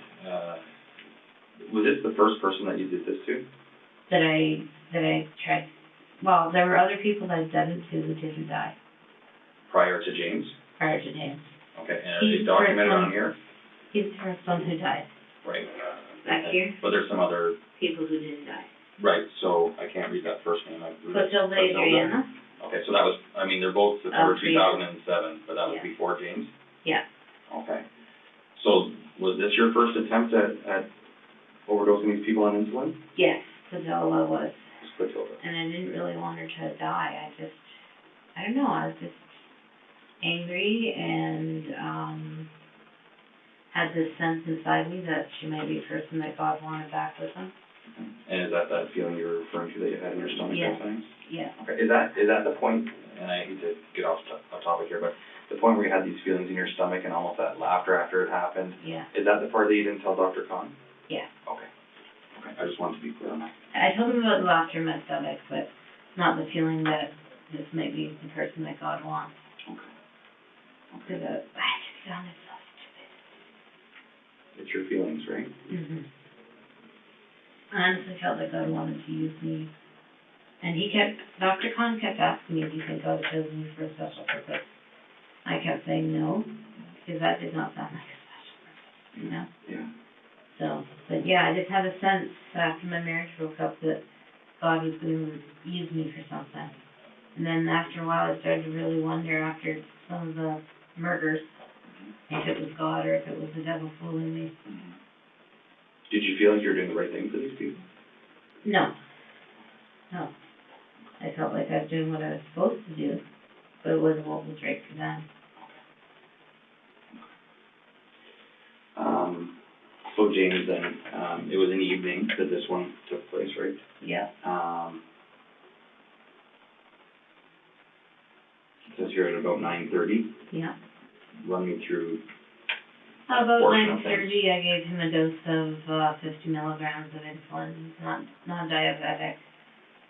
Was this the first person that you did this to? That I tried. Well, there were other people that had done it to who didn't die. Prior to James? Prior to James. Okay, and are they documented on here? He's the first one who died. Right. Back here? But there's some other... People who didn't die. Right, so I can't read that first name. Clotilde Adriana. Okay, so that was, they're both September 2007, but that was before James? Yeah. Okay. So, was this your first attempt at overdosing these people on insulin? Yes, Clotilde was. Clotilde. And I didn't really want her to die. I don't know, I was just angry and had this sense inside me that she may be a person that God wanted back with him. And is that feeling you're referring to that you had in your stomach at times? Yes. Okay. Is that the point, and I hate to get off topic here, but the point where you had these feelings in your stomach and almost that laughter after it happened? Yeah. Is that the part that you didn't tell Dr. Khan? Yeah. Okay. Okay, I just wanted to be clear on that. I told him about the laughter in my stomach, but not the feeling that this may be the person that God wants. Okay. Because I just found it so stupid. It's your feelings, right? Mm-hmm. I honestly felt like God wanted to use me. And Dr. Khan kept asking me, do you think God has chosen you for a special purpose? I kept saying no, because that did not sound like a special purpose, Yeah. So, but yeah, I just had a sense after my marriage broke up that God was going to use me for something. And then after a while, I started to really wonder, after some of the murders, if it was God or if it was the devil fooling me. Mm-hmm. Did you feel like you were doing the right thing for these people? No. I felt like I was doing what I was supposed to do, but it wasn't what was right for them. So James, then, it was in the evening that this one took place, right? Yeah. Says here at about 9:30. Yeah. Run me through. About Portion of 9:30, I gave him a dose of 50 milligrams of insulin. He's not diabetic.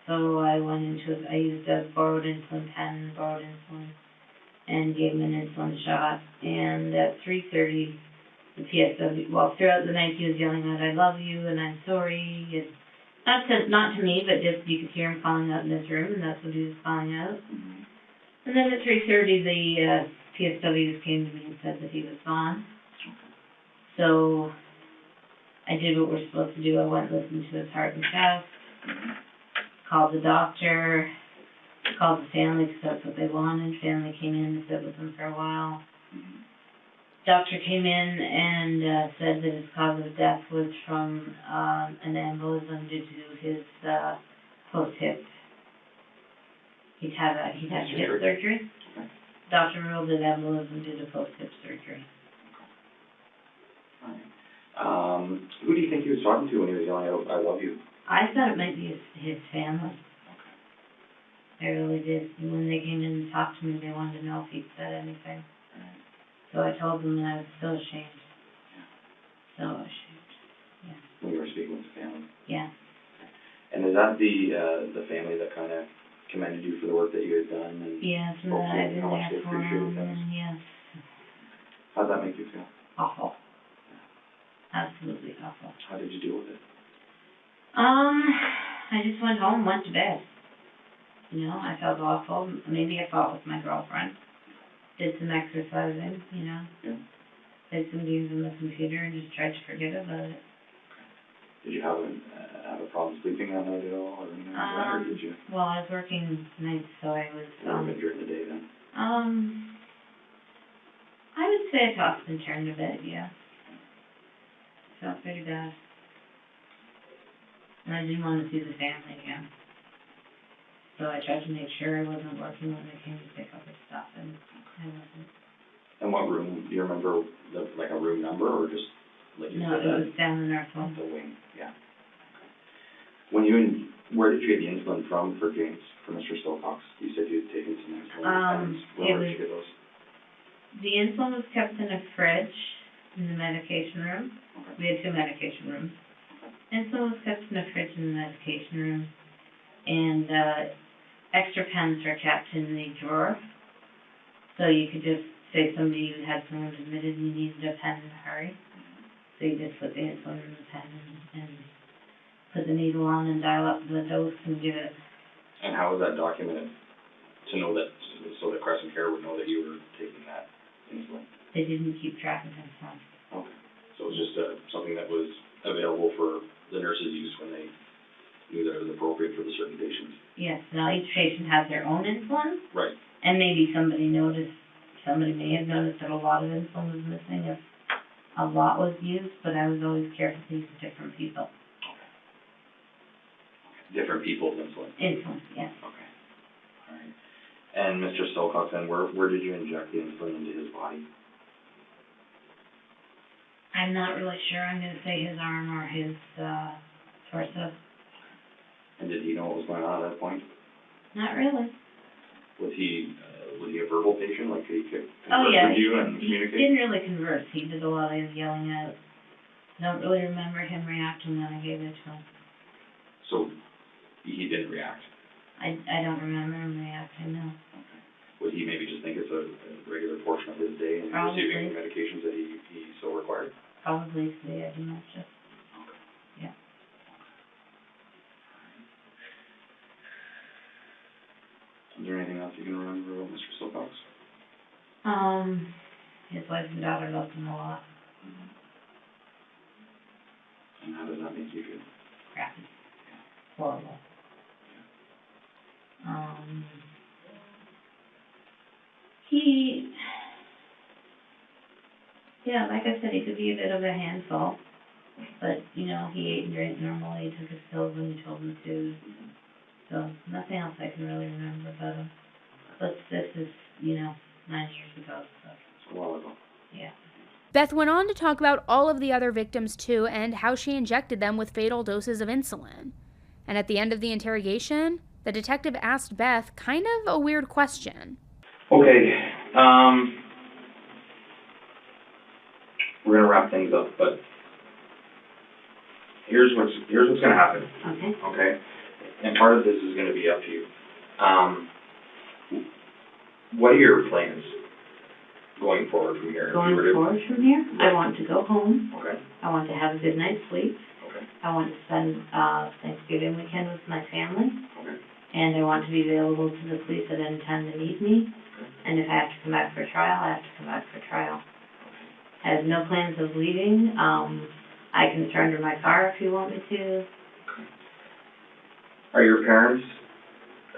So I used a borrowed insulin pen, borrowed insulin, and gave him an insulin shot. And at 3:30, the PSW, throughout the night he was yelling out, "I love you," and "I'm sorry." And not to me, but just you could hear him calling out in his room, and that's what he was calling out. Mm-hmm. And then at 3:30, the PSWs came to me and said that he was gone. So I did what we're supposed to do. I went and listened to his heart and chest, called the doctor, called the family because that's what they wanted. Family came in and sit with him for a while. Doctor came in and said that his cause of death was from an embolism due to his post-hip. He'd had hip surgery. Okay. Doctor ruled it embolism due to post-hip surgery. Who do you think he was talking to when he was yelling out, "I love you"? I thought it might be his family. I really did. And when they came in and talked to me, they wanted to know if he'd said anything. So I told them that I was so ashamed. So ashamed. Yeah. When you were speaking with the family. Yeah. And is that the family that kind of commended you for the work that you had done? And yes, and that I've been how much there they for appreciated them, that? and yes. How'd that make you feel? Awful. Absolutely awful. How did you deal with it? I just went home, went to bed. You know, I felt awful. Maybe I fought with my girlfriend. Did some exercising, you know. Yeah. Played some games on the computer and just tried to forget about it. Did you have a problem sleeping that night at all, or anything like that, or did you? Well, I was working nights, so I was. During the day then. I would say I tossed and turned a bit. Yeah. Felt pretty bad. And I didn't want to see the family again. So I tried to make sure I wasn't working when they came to pick up his stuff, and I wasn't. And what room, do you remember, like a room number, or just, like you No, said? it was down the nurse wing. The wing, yeah. Where did you get the insulin from for James, for Mr. Silcox? You said you had taken some insulin. Where did you get those? The insulin was kept in a fridge in the medication room. Okay. We had 2 medication rooms. Insulin was kept in a fridge in the medication room, and extra pens were kept in the drawer. So you could just say somebody you had someone admitted you needed a pen in a hurry. So you just put the insulin in the pen and put the needle on and dial up the dose and give it. And how was that documented? To know that, so that Crescent Care would know that you were taking that insulin? They didn't keep track of themselves. Okay. So it was just something that was available for the nurses' use when they knew that it was appropriate for the certain patients? Yes. Now each patient has their own insulin. Right. And maybe somebody may have noticed that a lot of insulin was missing if a lot was used, but I was always careful to use different people. Different people's insulin? Insulin, yes. Okay. All right. And Mr. Silcox, then, where did you inject the insulin into his body? I'm not really sure. I'm going to say his arm or his torso. And did he know what was going on at that point? Not really. Was he a verbal patient? Like, he could Oh, converse yeah. with you and communicate? He didn't really converse. He did a lot of yelling out. I don't really remember him reacting when I gave it to him. So, he didn't react? I don't remember him reacting, no. Okay. Would he maybe just think it's a regular portion of his day and receiving the medications that he so required? Probably today, I dementia. Okay. Yeah. Is there anything else you can remember about Mr. Silcox? His wife and daughter loved him a lot. Mm-hmm. And how does that make you feel? Crappy. Horrible. Like I said, he could be a bit of a handful, but, you know, he ate and drank normally, he took his pills when you told him to, so nothing else I can really remember about him. But this is, 9 years ago, so. It's a while ago. Yeah. Beth went on to talk about all of the other victims too and how she injected them with fatal doses of insulin. And at the end of the interrogation, the detective asked Beth kind of a weird question. Okay, we're gonna wrap things up, but here's what's gonna happen, Okay. okay? And part of this is gonna be up to you. What are your plans going forward from here? Going forward from here, I want to go home. Okay, I want to have a good night's sleep. okay, I want to spend Thanksgiving weekend with my family. okay. And I want to be available to the police at any time they need me. And if I have to come back for trial, I have to come back for trial. I have no plans of leaving. I can surrender my car if you want me to. Are your parents,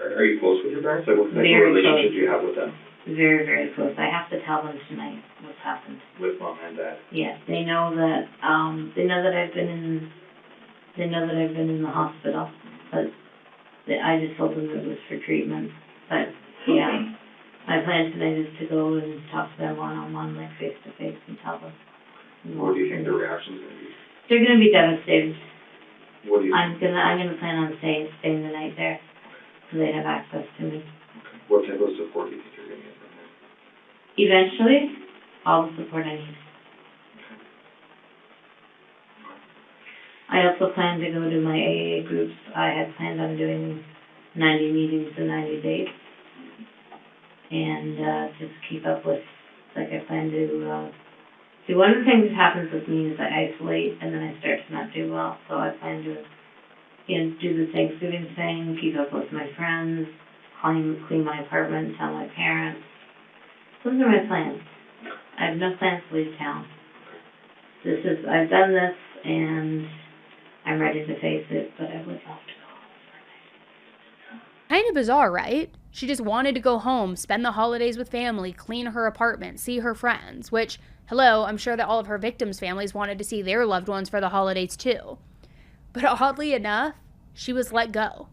are you close with your parents? Like, what relationship do you have with them? Very, very close. I have to tell them tonight what's happened. With mom and dad? Yes, they know that I've been in the hospital, but I just told them it was for treatment. But yeah, my plan tonight is to go and talk to them one-on-one, like face-to-face, and tell them. What do you think their reaction's gonna be? They're gonna be devastated. What do you I'm gonna plan on staying the night there, so they have access to me. Okay. What type of support do you think you're gonna get from them? Eventually, all the support I need. I also plan to go to my AA groups. I had planned on doing 90 meetings in 90 days. And just keep up with, like I plan to, see, one of the things that happens with me is I isolate and then I start to not do well. So I plan to, do the Thanksgiving thing, keep up with my friends, clean my apartment, tell my parents. Those are my plans. I have no plans to leave town. I've done this and I'm ready to face it, but I would love to go home. Kind of bizarre, right? She just wanted to go home, spend the holidays with family, clean her apartment, see her friends, which, hello, I'm sure that all of her victims' families wanted to see their loved ones for the holidays too. But oddly enough, she was let go.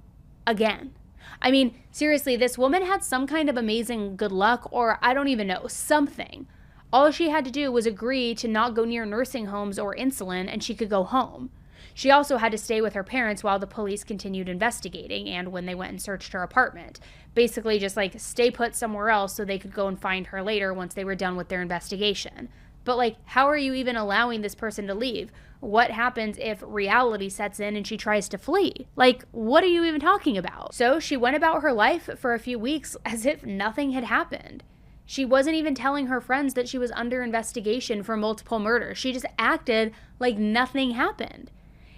Again. I mean, seriously, this woman had some kind of amazing good luck, or I don't even know, something. All she had to do was agree to not go near nursing homes or insulin, and she could go home. She also had to stay with her parents while the police continued investigating and when they went and searched her apartment. Basically just like stay put somewhere else so they could go and find her later once they were done with their investigation. But like, how are you even allowing this person to leave? What happens if reality sets in and she tries to flee? Like, what are you even talking about? So she went about her life for a few weeks as if nothing had happened. She wasn't even telling her friends that she was under investigation for multiple murders. She just acted like nothing happened.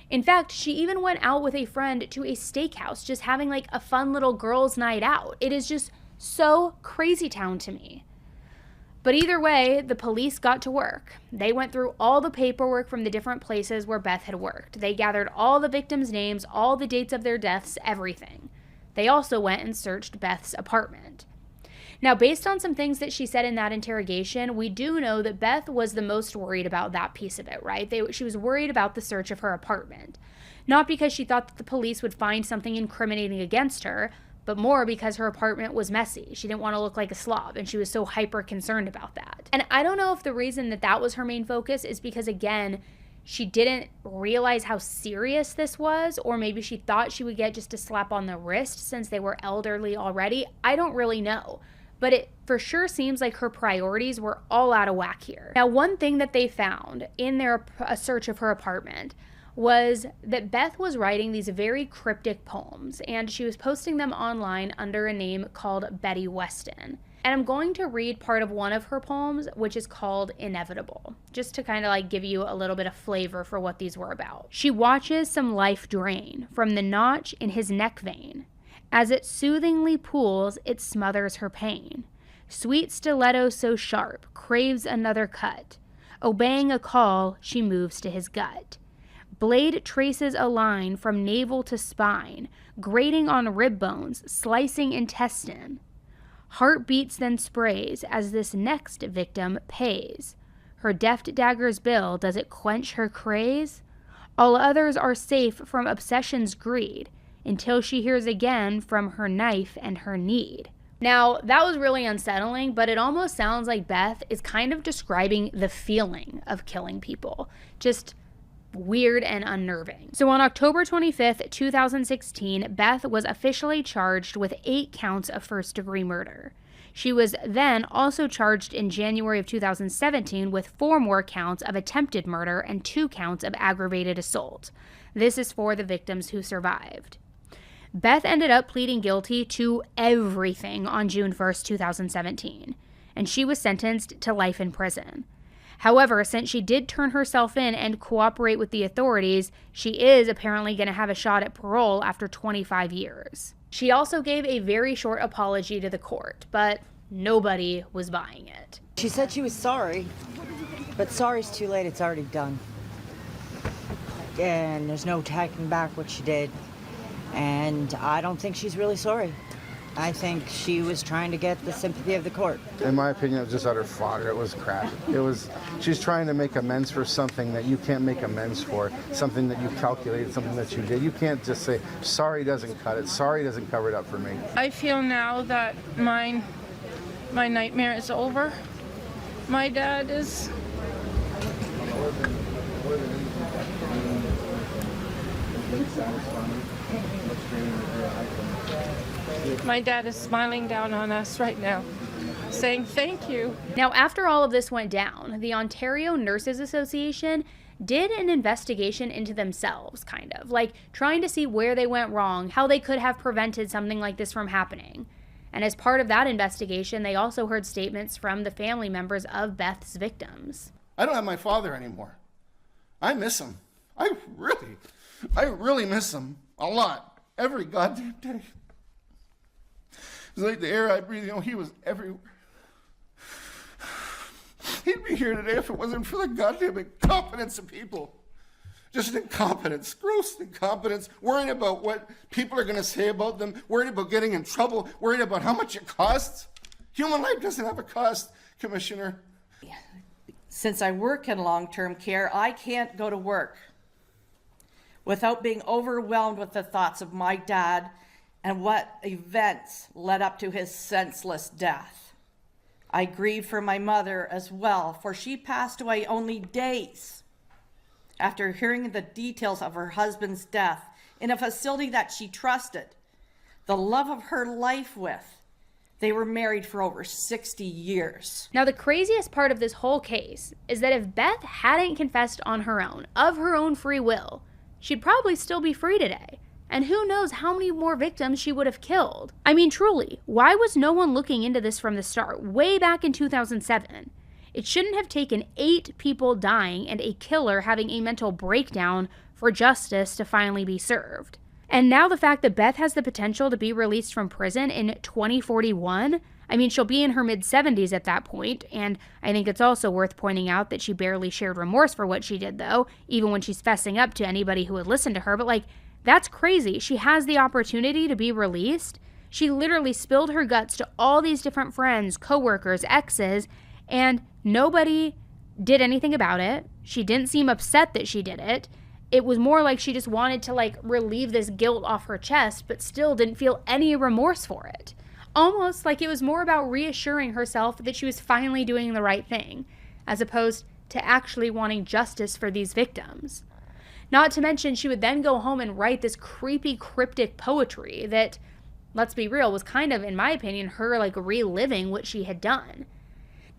In fact, she even went out with a friend to a steakhouse, just having like a fun little girls' night out. It is just so crazy town to me. But either way, the police got to work. They went through all the paperwork from the different places where Beth had worked. They gathered all the victims' names, all the dates of their deaths, everything. They also went and searched Beth's apartment. Now, based on some things that she said in that interrogation, we do know that Beth was the most worried about that piece of it, right? She was worried about the search of her apartment. Not because she thought that the police would find something incriminating against her, but more because her apartment was messy. She didn't want to look like a slob, and she was so hyper concerned about that. And I don't know if the reason that was her main focus is because, again, she didn't realize how serious this was, or maybe she thought she would get just a slap on the wrist since they were elderly already. I don't really know. But it for sure seems like her priorities were all out of whack here. Now, one thing that they found in their search of her apartment was that Beth was writing these very cryptic poems, and she was posting them online under a name called Betty Weston. And I'm going to read part of one of her poems, which is called Inevitable, just to kind of like give you a little bit of flavor for what these were about. She watches some life drain from the notch in his neck vein. As it soothingly pools, it smothers her pain. Sweet stiletto so sharp, craves another cut. Obeying a call, she moves to his gut. Blade traces a line from navel to spine, grating on rib bones, slicing intestine. Heart beats then sprays as this next victim pays. Her deft dagger's bill, does it quench her craze? All others are safe from obsession's greed, until she hears again from her knife and her need. Now, that was really unsettling, but it almost sounds like Beth is kind of describing the feeling of killing people. Just weird and unnerving. So on October 25th, 2016, Beth was officially charged with 8 counts of first-degree murder. She was then also charged in January of 2017 with 4 more counts of attempted murder and 2 counts of aggravated assault. This is for the victims who survived. Beth ended up pleading guilty to everything on June 1st, 2017, and she was sentenced to life in prison. However, since she did turn herself in and cooperate with the authorities, she is apparently going to have a shot at parole after 25 years. She also gave a very short apology to the court, but nobody was buying it. She said she was sorry, but sorry's too late, it's already done. And there's no taking back what she did. And I don't think she's really sorry. I think she was trying to get the sympathy of the court. In my opinion, it was just utter fodder. It was crap. She's trying to make amends for something that you can't make amends for, something that you calculated, something that you did. You can't just say, sorry doesn't cut it, sorry doesn't cover it up for me. I feel now that my nightmare is over. My dad is... My dad is smiling down on us right now, saying thank you. Now, after all of this went down, the Ontario Nurses Association did an investigation into themselves, kind of, like trying to see where they went wrong, how they could have prevented something like this from happening. And as part of that investigation, they also heard statements from the family members of Beth's victims. I don't have my father anymore. I miss him. I really miss him a lot. Every goddamn day. It's like the air I breathe, he was everywhere. He'd be here today if it wasn't for the goddamn incompetence of people. Just incompetence, gross incompetence, worrying about what people are going to say about them, worried about getting in trouble, worried about how much it costs. Human life doesn't have a cost, Commissioner. Since I work in long-term care, I can't go to work without being overwhelmed with the thoughts of my dad and what events led up to his senseless death. I grieve for my mother as well, for she passed away only days after hearing the details of her husband's death in a facility that she trusted, the love of her life with. They were married for over 60 years. Now, the craziest part of this whole case is that if Beth hadn't confessed on her own, of her own free will, she'd probably still be free today. And who knows how many more victims she would have killed. I mean, truly, why was no one looking into this from the start, way back in 2007? It shouldn't have taken 8 people dying and a killer having a mental breakdown for justice to finally be served. And now the fact that Beth has the potential to be released from prison in 2041, I mean, she'll be in her mid-70s at that point, and I think it's also worth pointing out that she barely shared remorse for what she did, though, even when she's fessing up to anybody who would listen to her, but that's crazy. She has the opportunity to be released. She literally spilled her guts to all these different friends, coworkers, exes, and nobody did anything about it. She didn't seem upset that she did it. It was more like she just wanted to relieve this guilt off her chest, but still didn't feel any remorse for it. Almost like it was more about reassuring herself that she was finally doing the right thing, as opposed to actually wanting justice for these victims. Not to mention, she would then go home and write this creepy, cryptic poetry that, let's be real, was kind of, in my opinion, her reliving what she had done.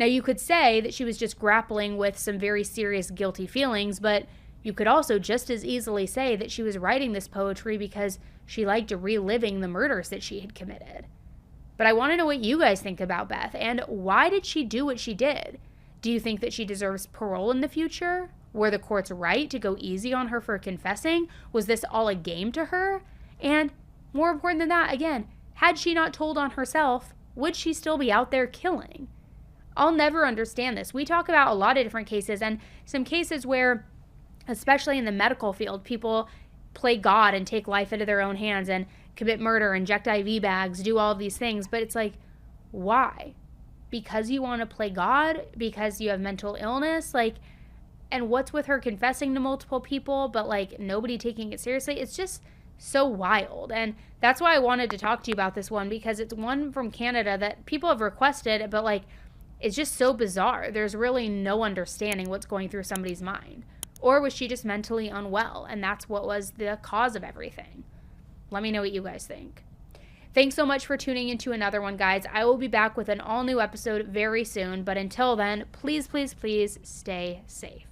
Now, you could say that she was just grappling with some very serious guilty feelings, but you could also just as easily say that she was writing this poetry because she liked reliving the murders that she had committed. But I want to know what you guys think about Beth, and why did she do what she did? Do you think that she deserves parole in the future? Were the courts right to go easy on her for confessing? Was this all a game to her? And more important than that, again, had she not told on herself, would she still be out there killing? I'll never understand this. We talk about a lot of different cases, and some cases where, especially in the medical field, people play God and take life into their own hands and commit murder, inject IV bags, do all of these things. But it's why? Because you want to play God? Because you have mental illness? And what's with her confessing to multiple people, but nobody taking it seriously? It's just so wild. And that's why I wanted to talk to you about this one, because it's one from Canada that people have requested, but it's just so bizarre. There's really no understanding what's going through somebody's mind. Or was she just mentally unwell, and that's what was the cause of everything? Let me know what you guys think. Thanks so much for tuning into another one, guys. I will be back with an all new episode very soon, but until then, please, please, please stay safe.